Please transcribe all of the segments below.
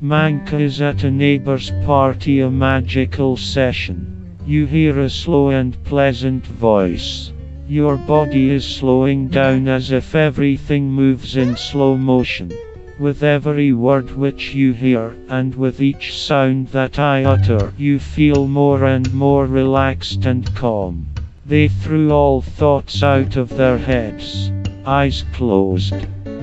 Manka is at a neighbor's party, a magical session. You hear a slow and pleasant voice. Your body is slowing down as if everything moves in slow motion. With every word which you hear, and with each sound that I utter, you feel more and more relaxed and calm. They threw all thoughts out of their heads. Eyes closed.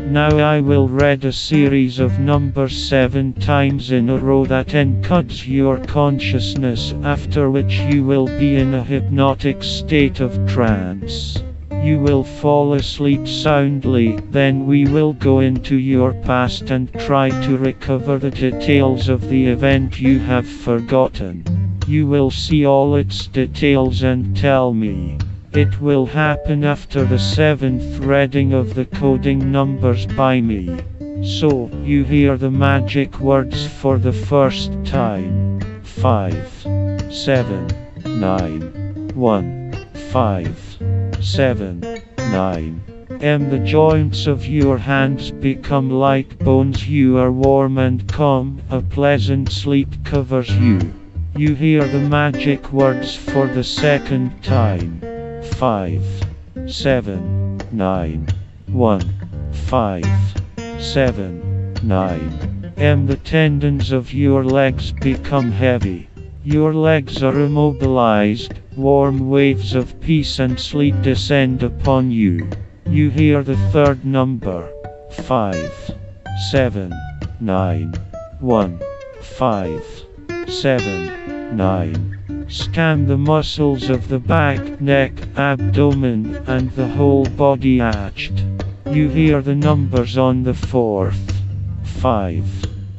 Now I will read a series of numbers 7 times in a row that encodes your consciousness, after which you will be in a hypnotic state of trance. You will fall asleep soundly, then we will go into your past and try to recover the details of the event you have forgotten. You will see all its details and tell me. It will happen after the 7th reading of the coding numbers by me. So, you hear the magic words for the first time. 5, 7, 9, 1, 5, 7, 9. The joints of your hands become like bones. You are warm and calm, a pleasant sleep covers you. You hear the magic words for the second time. 5, 7, 9, 1, 5, 7, 9. The tendons of your legs become heavy. Your legs are immobilized. Warm waves of peace and sleep descend upon you. You hear the third number. 5, 7, 9, 1, 5, 7, 9. Scan the muscles of the back, neck, abdomen, and the whole body arched. You hear the numbers on the fourth. 5,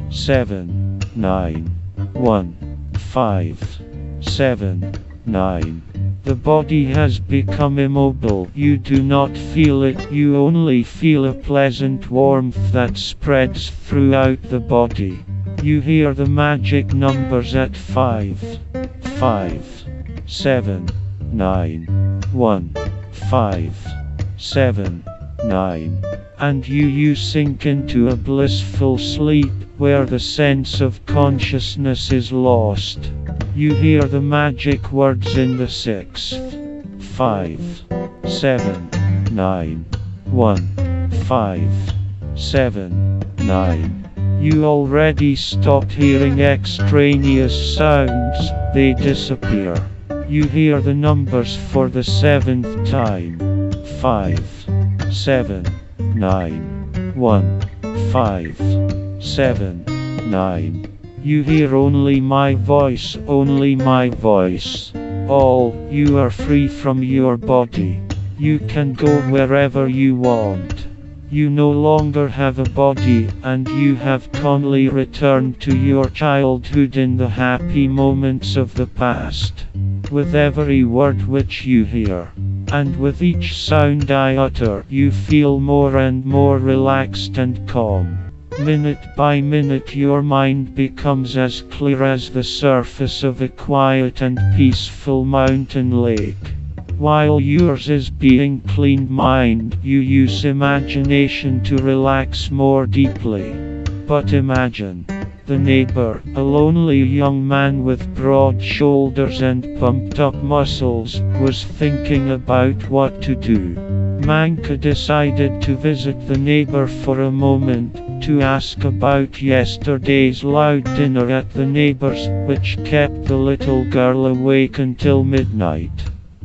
7, 9, 1, 5, 7, 9. The body has become immobile. You do not feel it, you only feel a pleasant warmth that spreads throughout the body. You hear the magic numbers at 5, 7, 9, 1, 5, 7, 9. And you sink into a blissful sleep, where the sense of consciousness is lost. You hear the magic words in the 6th. 5, 7, 9, 1, 5, 7, 9. You already stopped hearing extraneous sounds, they disappear. You hear the numbers for the 7th time. 5, 7, 9, 1, 5, 7, 9. You hear only my voice, only my voice. You are free from your body. You can go wherever you want. You no longer have a body, and you have calmly returned to your childhood in the happy moments of the past. With every word which you hear, and with each sound I utter, you feel more and more relaxed and calm. Minute by minute your mind becomes as clear as the surface of a quiet and peaceful mountain lake. While yours is being cleaned mind, you use imagination to relax more deeply. But imagine, the neighbor, a lonely young man with broad shoulders and pumped up muscles, was thinking about what to do. Manka decided to visit the neighbor for a moment, to ask about yesterday's loud dinner at the neighbor's, which kept the little girl awake until midnight.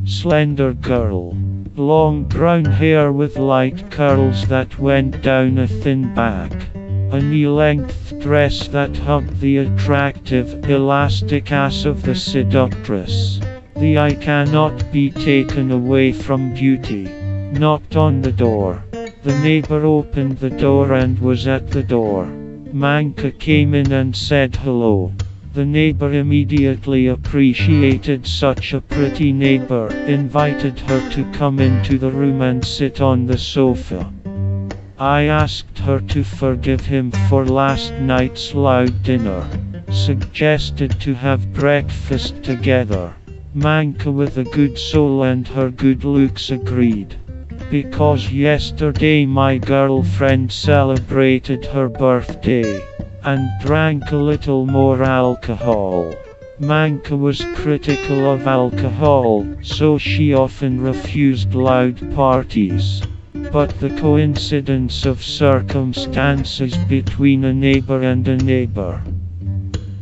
Slender girl. Long brown hair with light curls that went down a thin back. A knee-length dress that hugged the attractive, elastic ass of the seductress. The eye cannot be taken away from beauty. Knocked on the door. The neighbor opened the door and was at the door. Manka came in and said hello. The neighbor immediately appreciated such a pretty neighbor, invited her to come into the room and sit on the sofa. I asked her to forgive him for last night's loud dinner. Suggested to have breakfast together. Manka, with a good soul and her good looks, agreed. Because yesterday my girlfriend celebrated her birthday. and drank a little more alcohol. Manka was critical of alcohol, so she often refused loud parties. But the coincidence of circumstances between a neighbor and a neighbor.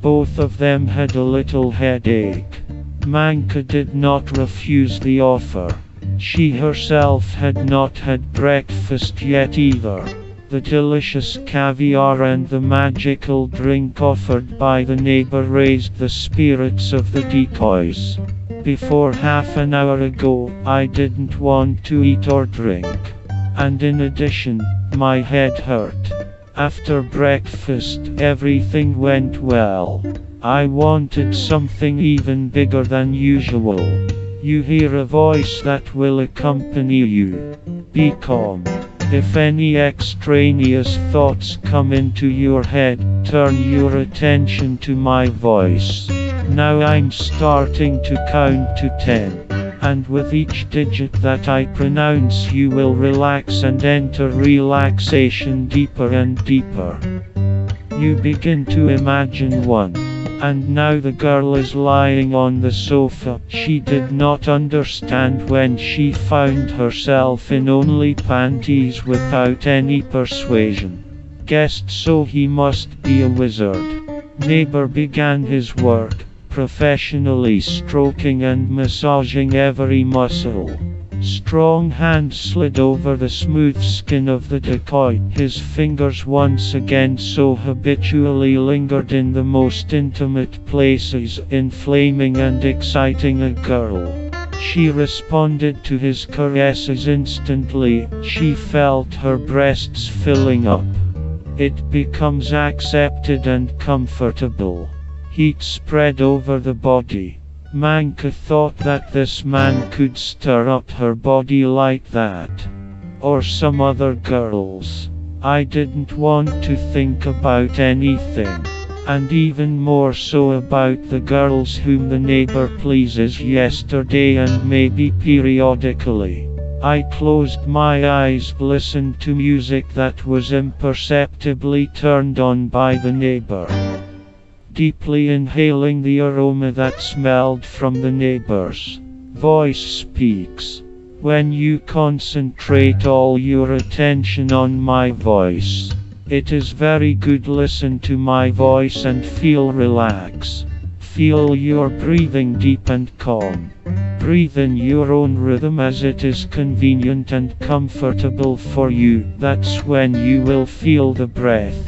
Both of them had a little headache. Manka did not refuse the offer. She herself had not had breakfast yet either. The delicious caviar and the magical drink offered by the neighbor raised the spirits of the decoys. Before half an hour ago, I didn't want to eat or drink. And in addition, my head hurt. After breakfast, everything went well. I wanted something even bigger than usual. You hear a voice that will accompany you. Be calm. If any extraneous thoughts come into your head, turn your attention to my voice. Now I'm starting to count to 10. And with each digit that I pronounce you will relax and enter relaxation deeper and deeper. You begin to imagine 1. And now the girl is lying on the sofa. She did not understand when she found herself in only panties without any persuasion. Guessed so he must be a wizard. Neighbor began his work, professionally stroking and massaging every muscle. Strong hands slid over the smooth skin of the decoy. His fingers once again so habitually lingered in the most intimate places, inflaming and exciting a girl. She responded to his caresses instantly. She felt her breasts filling up. It becomes accepted and comfortable. Heat spread over the body. Manka thought that this man could stir up her body like that. Or some other girls. I didn't want to think about anything. And even more so about the girls whom the neighbor pleases yesterday and maybe periodically. I closed my eyes, listened to music that was imperceptibly turned on by the neighbor. Deeply inhaling the aroma that smelled from the neighbor's voice speaks. When you concentrate all your attention on my voice, it is very good. Listen to my voice and feel relax. Feel your breathing deep and calm. Breathe in your own rhythm as it is convenient and comfortable for you. That's when you will feel the breath.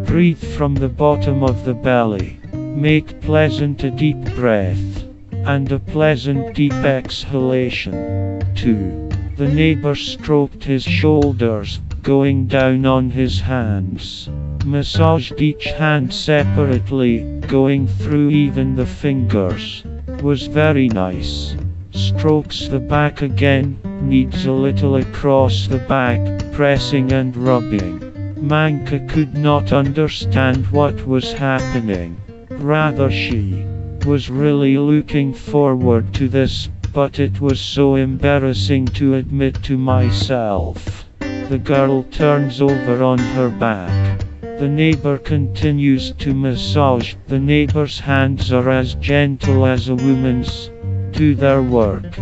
Breathe from the bottom of the belly. Make pleasant a deep breath. And a pleasant deep exhalation. 2. The neighbor stroked his shoulders, going down on his hands. Massaged each hand separately, going through even the fingers. Was very nice. Strokes the back again, needs a little across the back, pressing and rubbing. Manka could not understand what was happening. Rather, she was really looking forward to this, but it was so embarrassing to admit to myself. The girl turns over on her back. The neighbor continues to massage. The neighbor's hands are as gentle as a woman's. Do their work.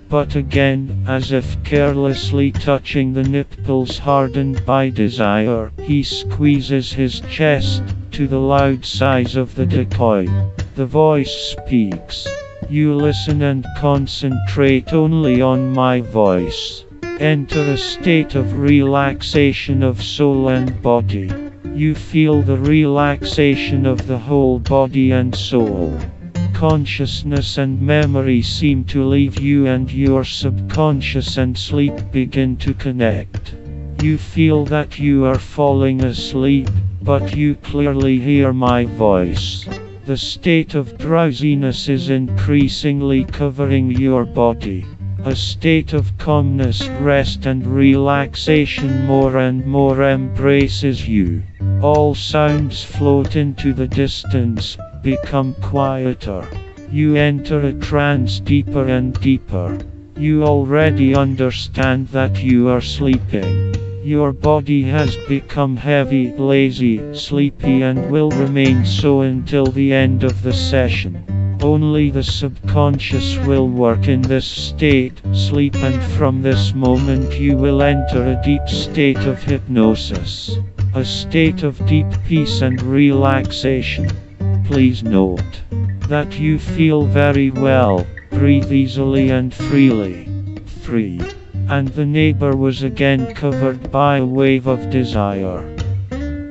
But again, as if carelessly touching the nipples hardened by desire, he squeezes his chest to the loud size of the decoy. The voice speaks. You listen and concentrate only on my voice. Enter a state of relaxation of soul and body. You feel the relaxation of the whole body and soul. Consciousness and memory seem to leave you, and your subconscious and sleep begin to connect. You feel that you are falling asleep, but you clearly hear my voice. The state of drowsiness is increasingly covering your body. A state of calmness, rest and relaxation more and more embraces you. All sounds float into the distance, become quieter. You enter a trance deeper and deeper. You already understand that you are sleeping. Your body has become heavy, lazy, sleepy and will remain so until the end of the session. Only the subconscious will work in this state, sleep, and from this moment you will enter a deep state of hypnosis. A state of deep peace and relaxation. Please note that you feel very well, breathe easily and freely. 3. And the neighbor was again covered by a wave of desire.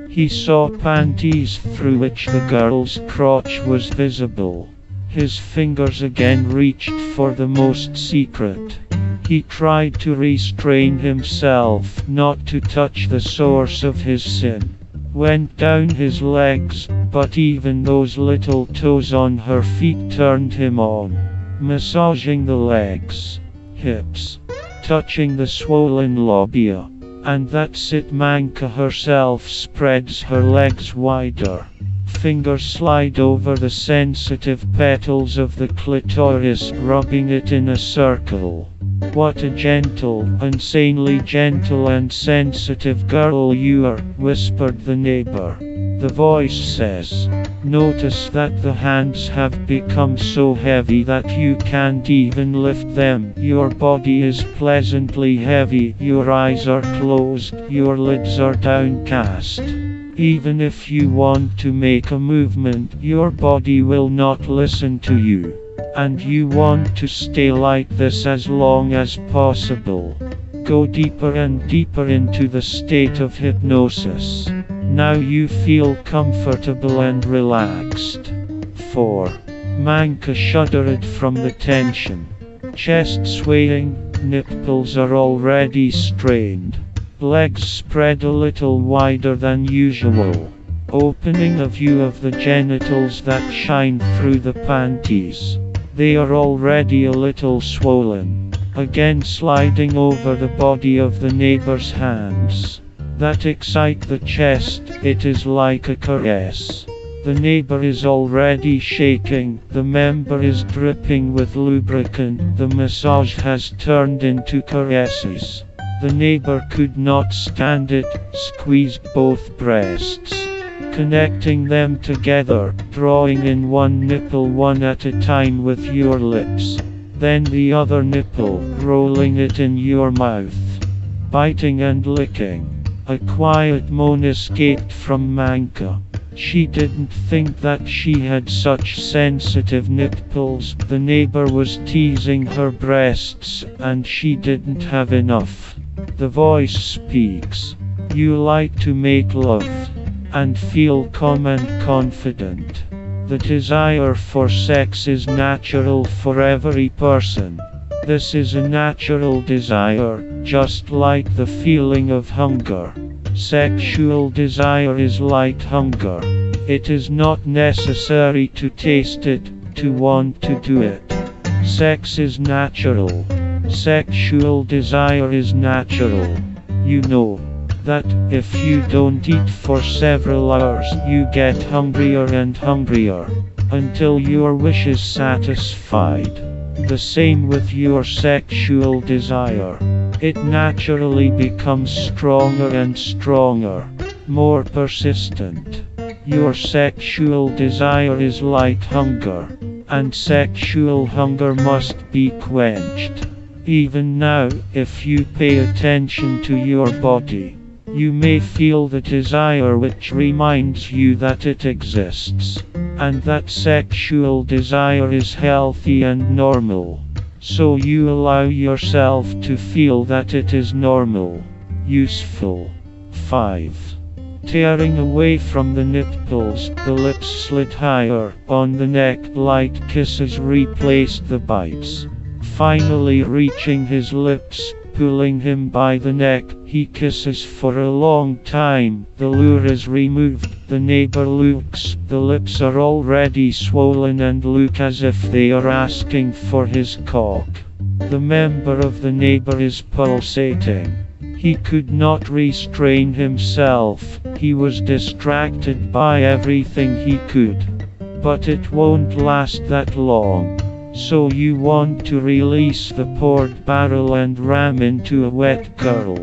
He saw panties through which the girl's crotch was visible. His fingers again reached for the most secret. He tried to restrain himself not to touch the source of his sin. Went down his legs, but even those little toes on her feet turned him on. Massaging the legs, hips, touching the swollen labia. And that's it. Manka herself spreads her legs wider. Fingers slide over the sensitive petals of the clitoris, rubbing it in a circle. What a gentle, insanely gentle and sensitive girl you are, whispered the neighbor. The voice says, notice that the hands have become so heavy that you can't even lift them. Your body is pleasantly heavy, your eyes are closed, your lids are downcast. Even if you want to make a movement, your body will not listen to you. And you want to stay like this as long as possible. Go deeper and deeper into the state of hypnosis. Now you feel comfortable and relaxed. 4. Manka shuddered from the tension. Chest swaying, nipples are already strained. Legs spread a little wider than usual, opening a view of the genitals that shine through the panties. They are already a little swollen, again sliding over the body of the neighbor's hands. That excite the chest, it is like a caress. The neighbor is already shaking, the member is dripping with lubricant, the massage has turned into caresses. The neighbor could not stand it, squeezed both breasts, connecting them together, drawing in one nipple one at a time with your lips, then the other nipple, rolling it in your mouth, biting and licking. A quiet moan escaped from Manka. She didn't think that she had such sensitive nipples. The neighbor was teasing her breasts, and she didn't have enough. The voice speaks. You like to make love and feel calm and confident. The desire for sex is natural for every person. This is a natural desire, just like the feeling of hunger. Sexual desire is like hunger. It is not necessary to taste it, to want to do it. Sex is natural. Sexual desire is natural. You know that if you don't eat for several hours, you get hungrier and hungrier, until your wish is satisfied. The same with your sexual desire. It naturally becomes stronger and stronger, more persistent. Your sexual desire is like hunger, and sexual hunger must be quenched. Even now, if you pay attention to your body, you may feel the desire which reminds you that it exists, and that sexual desire is healthy and normal. So you allow yourself to feel that it is normal, useful. 5. Tearing away from the nipples, the lips slid higher, on the neck light kisses replaced the bites. Finally reaching his lips, pulling him by the neck, he kisses for a long time, the lure is removed, the neighbor looks, the lips are already swollen and look as if they are asking for his cock. The member of the neighbor is pulsating. He could not restrain himself, he was distracted by everything he could. But it won't last that long. So you want to release the poured barrel and ram into a wet girl.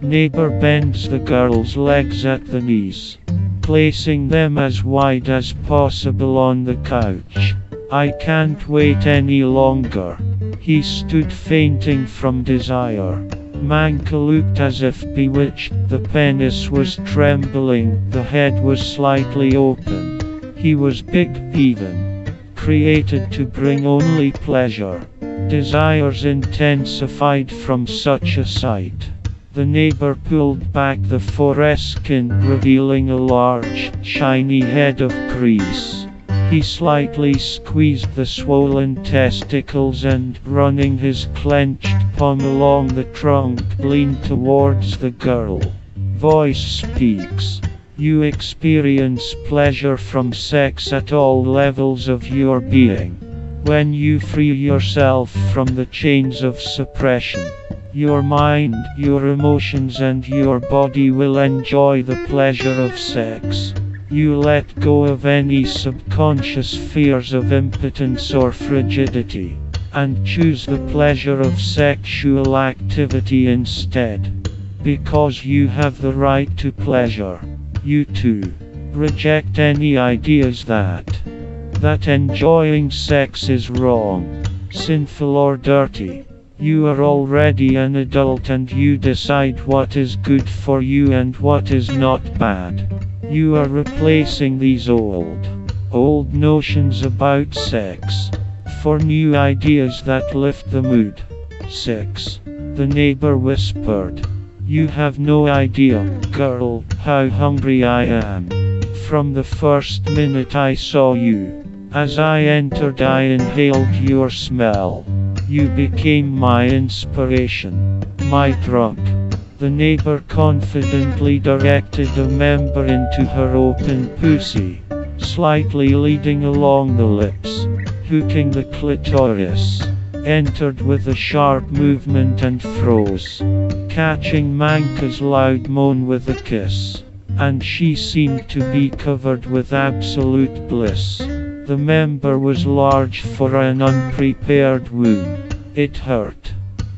Neighbor bends the girl's legs at the knees, placing them as wide as possible on the couch. I can't wait any longer. He stood fainting from desire. Manka looked as if bewitched. The penis was trembling, the head was slightly open. He was big, even. Created to bring only pleasure. Desires intensified from such a sight. The neighbor pulled back the foreskin, revealing a large, shiny head of grease. He slightly squeezed the swollen testicles and, running his clenched palm along the trunk, leaned towards the girl. Voice speaks. You experience pleasure from sex at all levels of your being. When you free yourself from the chains of suppression, your mind, your emotions and your body will enjoy the pleasure of sex. You let go of any subconscious fears of impotence or frigidity, and choose the pleasure of sexual activity instead. Because you have the right to pleasure, you too reject any ideas that enjoying sex is wrong, sinful or dirty. You are already an adult and you decide what is good for you and what is not bad. You are replacing these old notions about sex for new ideas that lift the mood. 6. The neighbor whispered. You have no idea, girl, how hungry I am. From the first minute I saw you. As I entered I inhaled your smell. You became my inspiration, my drug. The neighbor confidently directed the member into her open pussy, slightly leading along the lips, hooking the clitoris. Entered with a sharp movement and froze, catching Manka's loud moan with a kiss. And she seemed to be covered with absolute bliss. The member was large for an unprepared womb. It hurt,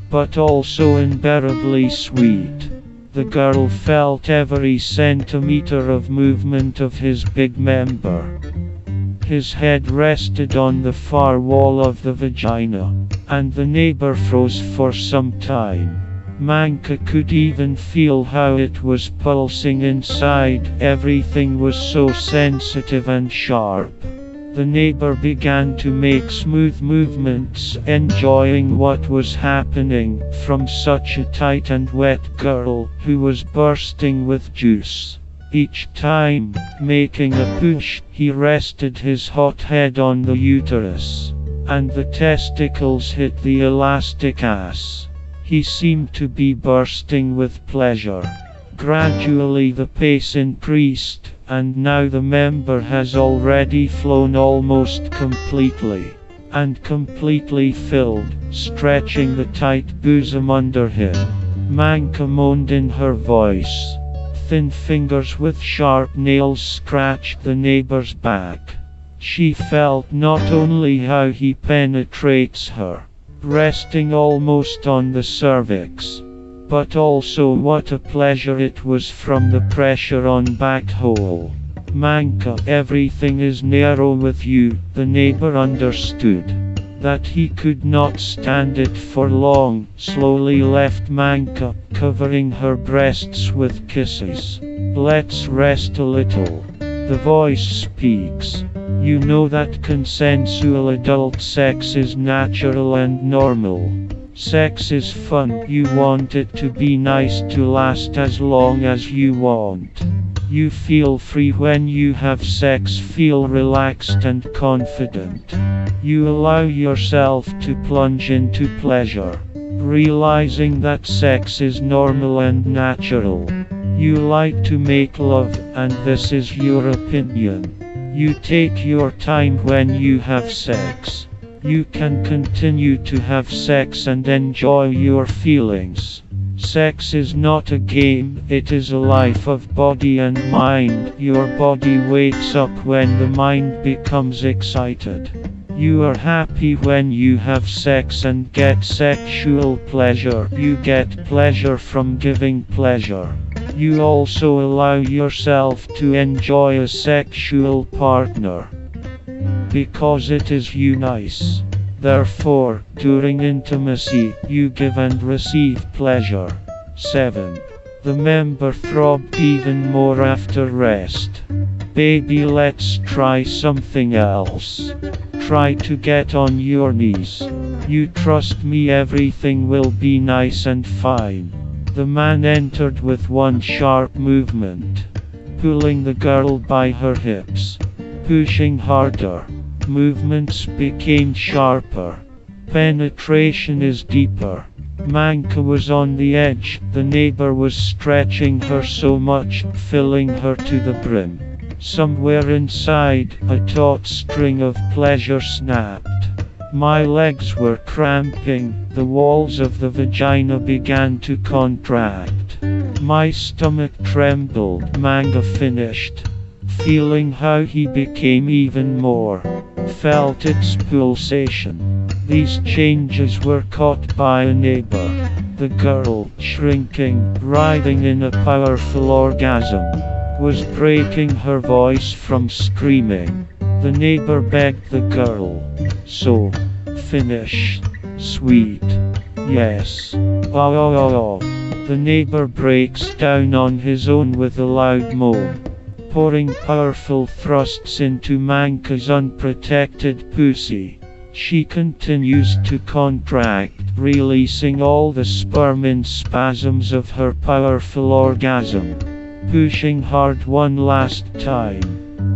but also unbearably sweet. The girl felt every centimeter of movement of his big member. His head rested on the far wall of the vagina, and the neighbor froze for some time. Manka could even feel how it was pulsing inside. Everything was so sensitive and sharp. The neighbor began to make smooth movements, enjoying what was happening from such a tight and wet girl who was bursting with juice. Each time, making a push, he rested his hot head on the uterus, and the testicles hit the elastic ass. He seemed to be bursting with pleasure. Gradually the pace increased, and now the member has already flown almost completely, and completely filled, stretching the tight bosom under him. Manka moaned in her voice. Thin fingers with sharp nails scratched the neighbor's back. She felt not only how he penetrates her, resting almost on the cervix, but also what a pleasure it was from the pressure on back hole. Manka, everything is narrow with you. The neighbor understood that he could not stand it for long, slowly left Manka, covering her breasts with kisses. Let's rest a little. The voice speaks. You know that consensual adult sex is natural and normal. Sex is fun. You want it to be nice, to last as long as you want. You feel free when you have sex, feel relaxed and confident. You allow yourself to plunge into pleasure, realizing that sex is normal and natural. You like to make love, and this is your opinion. You take your time when you have sex. You can continue to have sex and enjoy your feelings. Sex is not a game, it is a life of body and mind. Your body wakes up when the mind becomes excited. You are happy when you have sex and get sexual pleasure. You get pleasure from giving pleasure. You also allow yourself to enjoy a sexual partner, because it is you nice. Therefore, during intimacy, you give and receive pleasure. 7. The member throbbed even more after rest. Baby, let's try something else. Try to get on your knees. You trust me, everything will be nice and fine. The man entered with one sharp movement, pulling the girl by her hips, pushing harder. Movements became sharper. Penetration is deeper. Manka was on the edge. The neighbor was stretching her so much, filling her to the brim. Somewhere inside, a taut string of pleasure snapped. My legs were cramping. The walls of the vagina began to contract. My stomach trembled. Manka finished, feeling how he became even more. Felt its pulsation. These changes were caught by a neighbor. The girl, shrinking, writhing in a powerful orgasm, was breaking her voice from screaming. The neighbor begged the girl, "So, finish. Sweet. Yes. Oh, oh, oh, oh." The neighbor breaks down on his own with a loud moan, pouring powerful thrusts into Manka's unprotected pussy. She continues to contract, releasing all the sperm in spasms of her powerful orgasm, pushing hard one last time.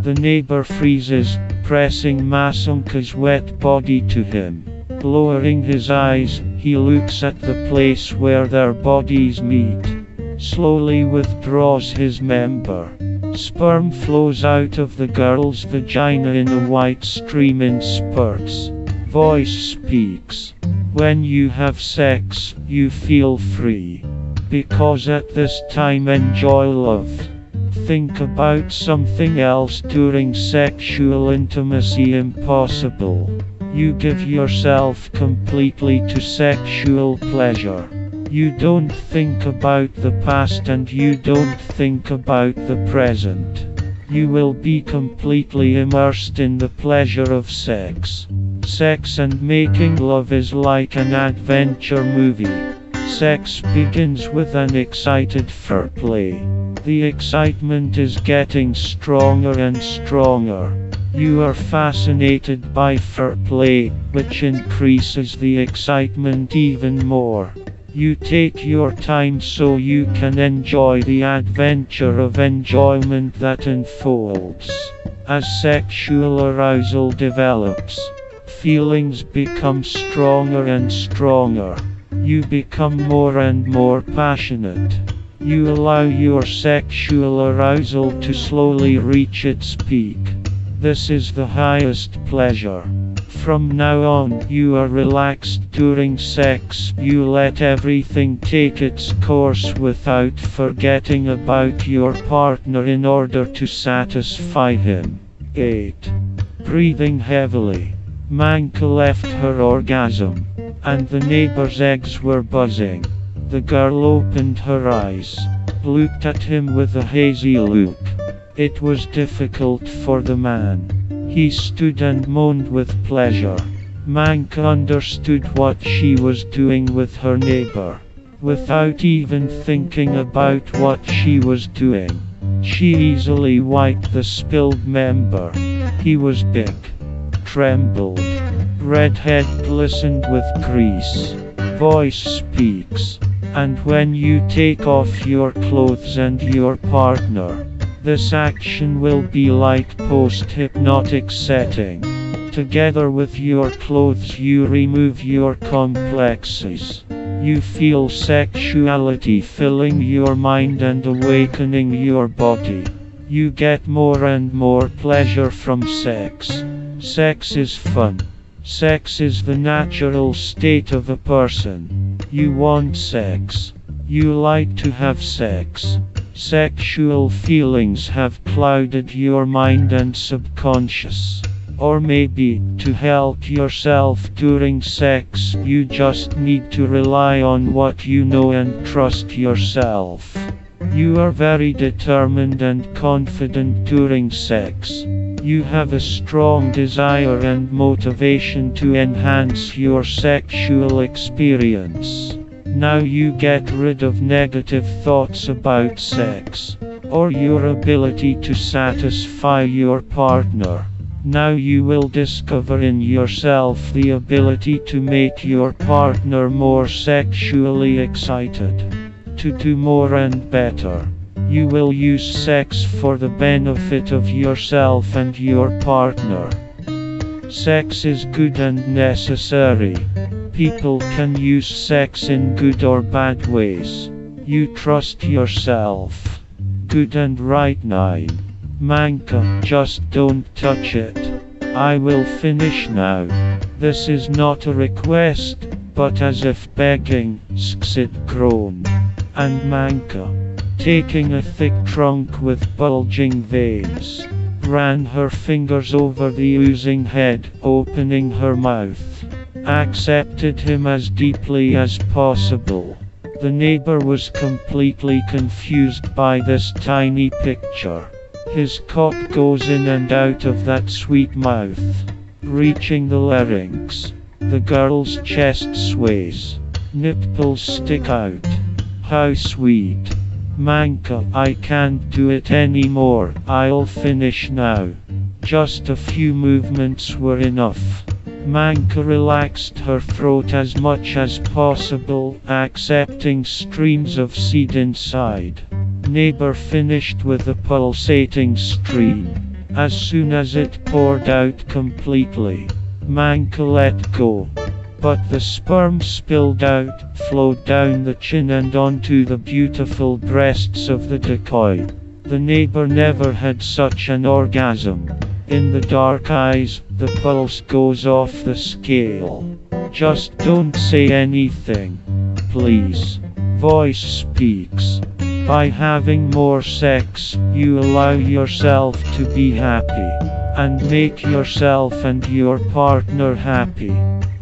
The neighbor freezes, pressing Manka's wet body to him. Lowering his eyes, he looks at the place where their bodies meet, slowly withdraws his member. Sperm flows out of the girl's vagina in a white stream in spurts. Voice speaks. When you have sex, you feel free, because at this time enjoy love. Think about something else during sexual intimacy. Impossible. You give yourself completely to sexual pleasure. You don't think about the past and you don't think about the present. You will be completely immersed in the pleasure of sex. Sex and making love is like an adventure movie. Sex begins with an excited foreplay. The excitement is getting stronger and stronger. You are fascinated by foreplay, which increases the excitement even more. You take your time so you can enjoy the adventure of enjoyment that unfolds. As sexual arousal develops, feelings become stronger and stronger. You become more and more passionate. You allow your sexual arousal to slowly reach its peak. This is the highest pleasure. From now on, you are relaxed during sex. You let everything take its course without forgetting about your partner in order to satisfy him. 8. Breathing heavily. Manka left her orgasm, and the neighbor's eggs were buzzing. The girl opened her eyes, looked at him with a hazy look. It was difficult for the man. He stood and moaned with pleasure. Manka understood what she was doing with her neighbor. Without even thinking about what she was doing, she easily wiped the spilled member. He was big, trembled. Red head glistened with grease. Voice speaks. And when you take off your clothes and your partner, this action will be like post-hypnotic setting. Together with your clothes you remove your complexes. You feel sexuality filling your mind and awakening your body. You get more and more pleasure from sex. Sex is fun. Sex is the natural state of a person. You want sex. You like to have sex. Sexual feelings have clouded your mind and subconscious. Or maybe, to help yourself during sex, you just need to rely on what you know and trust yourself. You are very determined and confident during sex. You have a strong desire and motivation to enhance your sexual experience. Now you get rid of negative thoughts about sex, or your ability to satisfy your partner. Now you will discover in yourself the ability to make your partner more sexually excited. To do more and better. You will use sex for the benefit of yourself and your partner. Sex is good and necessary. People can use sex in good or bad ways. You trust yourself. Good and right 9. Manka, just don't touch it. I will finish now. This is not a request, but as if begging, Sksit groaned. And Manka, taking a thick trunk with bulging veins, ran her fingers over the oozing head, opening her mouth. Accepted him as deeply as possible. The neighbor was completely confused by this tiny picture. His cock goes in and out of that sweet mouth, reaching the larynx. The girl's chest sways. Nipples stick out. How sweet. Manka, I can't do it anymore, I'll finish now. Just a few movements were enough. Manka relaxed her throat as much as possible, accepting streams of seed inside. Neighbor finished with a pulsating stream. As soon as it poured out completely, Manka let go. But the sperm spilled out, flowed down the chin and onto the beautiful breasts of the decoy. The neighbor never had such an orgasm. In the dark eyes, the pulse goes off the scale. Just don't say anything, please. Voice speaks. By having more sex, you allow yourself to be happy, and make yourself and your partner happy.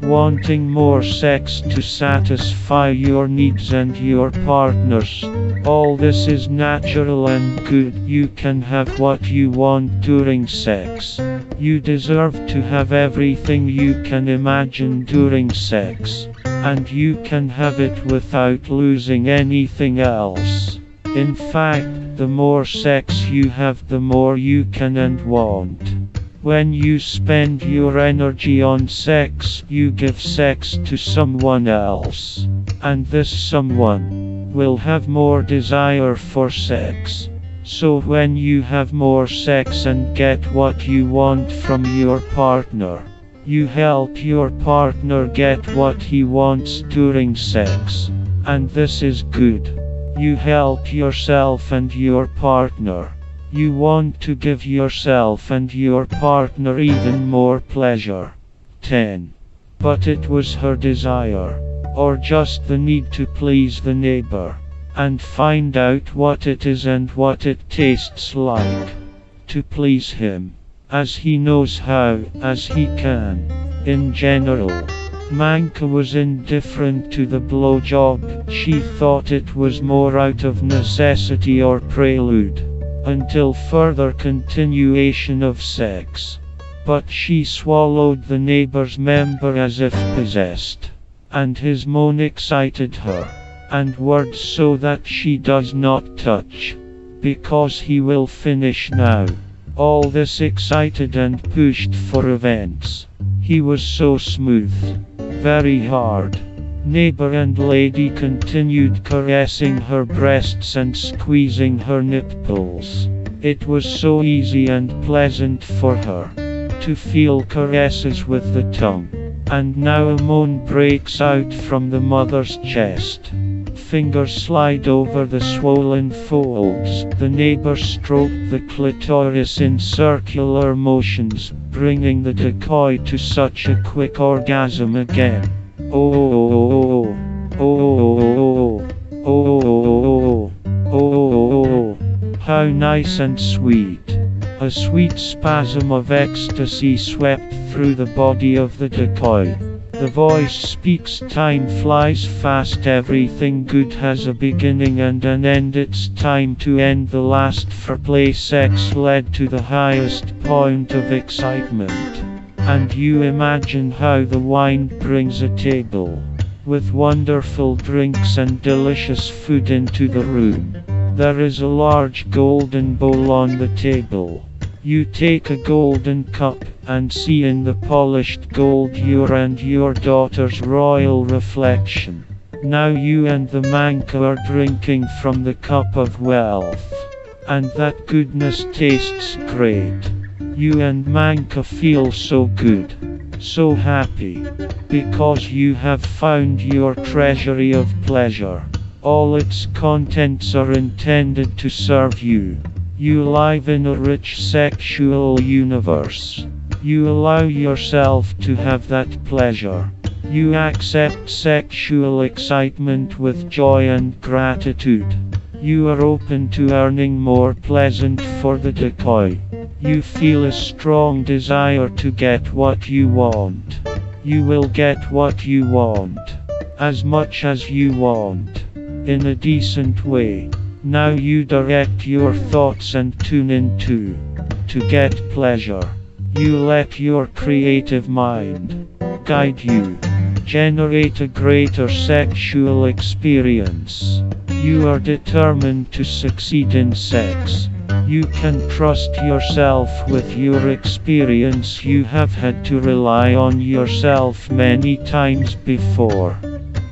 Wanting more sex to satisfy your needs and your partner's. All this is natural and good. You can have what you want during sex. You deserve to have everything you can imagine during sex. And you can have it without losing anything else. In fact, the more sex you have, the more you can and want. When you spend your energy on sex, you give sex to someone else. And this someone will have more desire for sex. So when you have more sex and get what you want from your partner, you help your partner get what he wants during sex. And this is good. You help yourself and your partner. You want to give yourself and your partner even more pleasure. 10. But it was her desire, or just the need to please the neighbor, and find out what it is and what it tastes like. To please him, as he knows how, as he can. In general, Manka was indifferent to the blowjob. She thought it was more out of necessity or prelude, until further continuation of sex. But she swallowed the neighbor's member as if possessed, and his moan excited her, and words so that she does not touch, because he will finish now. All this excited and pushed for events. He was so smooth, very hard. Neighbor and lady continued caressing her breasts and squeezing her nipples. It was so easy and pleasant for her to feel caresses with the tongue. And now a moan breaks out from the mother's chest. Fingers slide over the swollen folds. The neighbor stroked the clitoris in circular motions, bringing the decoy to such a quick orgasm again. Oh, oh, oh, oh, oh, oh, oh, oh, oh, oh, oh, how nice and sweet. A sweet spasm of ecstasy swept through the body of the decoy. The voice speaks, time flies fast, everything good has a beginning and an end. It's time to end the last foreplay. Sex led to the highest point of excitement. And you imagine how the wine brings a table with wonderful drinks and delicious food into the room. There is a large golden bowl on the table. You take a golden cup and see in the polished gold your and your daughter's royal reflection. Now you and the Manka are drinking from the cup of wealth. And that goodness tastes great. You and Manka feel so good, so happy, because you have found your treasury of pleasure. All its contents are intended to serve you. You live in a rich sexual universe. You allow yourself to have that pleasure. You accept sexual excitement with joy and gratitude. You are open to earning more pleasant for the decoy. You feel a strong desire to get what you want. You will get what you want, as much as you want, in a decent way. Now you direct your thoughts and tune into to get pleasure. You let your creative mind guide you. Generate a greater sexual experience. You are determined to succeed in sex. You can trust yourself with your experience. You have had to rely on yourself many times before.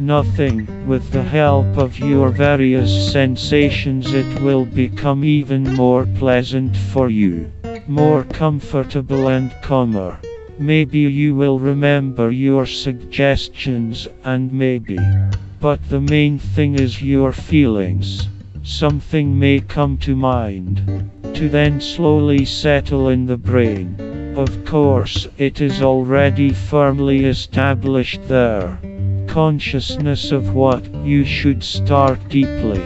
Nothing, with the help of your various sensations, it will become even more pleasant for you, more comfortable and calmer. Maybe you will remember your suggestions, and maybe. But the main thing is your feelings. Something may come to mind, to then slowly settle in the brain. Of course, it is already firmly established there. Consciousness of what you should start deeply.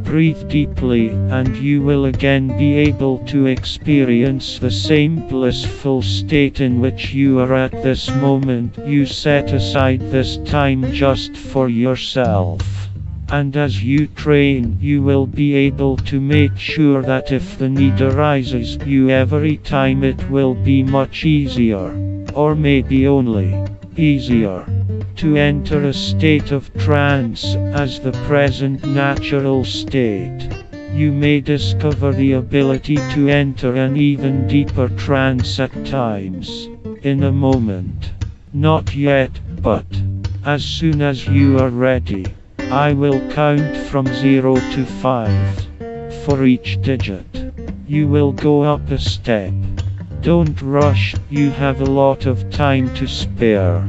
Breathe deeply, and you will again be able to experience the same blissful state in which you are at this moment. You set aside this time just for yourself. And as you train, you will be able to make sure that if the need arises, you every time it will be much easier, or maybe only easier, to enter a state of trance as the present natural state. You may discover the ability to enter an even deeper trance at times, in a moment. Not yet, but as soon as you are ready, I will count from 0 to 5. For each digit, you will go up a step. Don't rush, you have a lot of time to spare.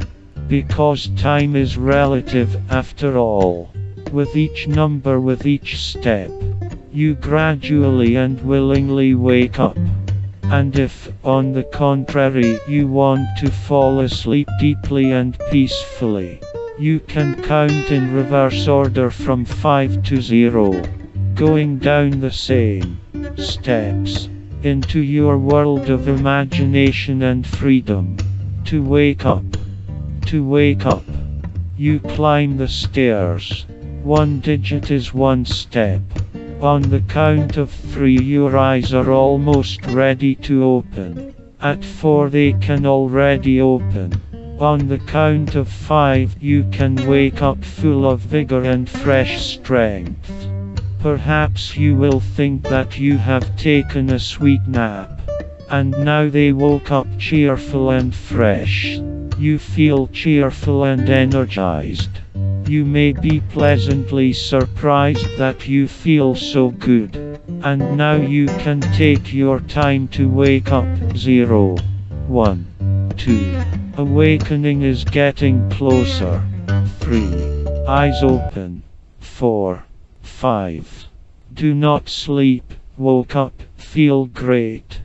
Because time is relative after all. With each number, with each step, you gradually and willingly wake up. And if, on the contrary, you want to fall asleep deeply and peacefully, you can count in reverse order from 5 to 0, going down the same steps into your world of imagination and freedom. To wake up. To wake up. You climb the stairs. One digit is one step. On the count of 3 your eyes are almost ready to open. At 4 they can already open. On the count of 5 you can wake up full of vigor and fresh strength. Perhaps you will think that you have taken a sweet nap, and now they woke up cheerful and fresh. You feel cheerful and energized. You may be pleasantly surprised that you feel so good. And now you can take your time to wake up. 0, 1, 2. Awakening is getting closer. 3. Eyes open. 4, 5. Do not sleep. Woke up. Feel great.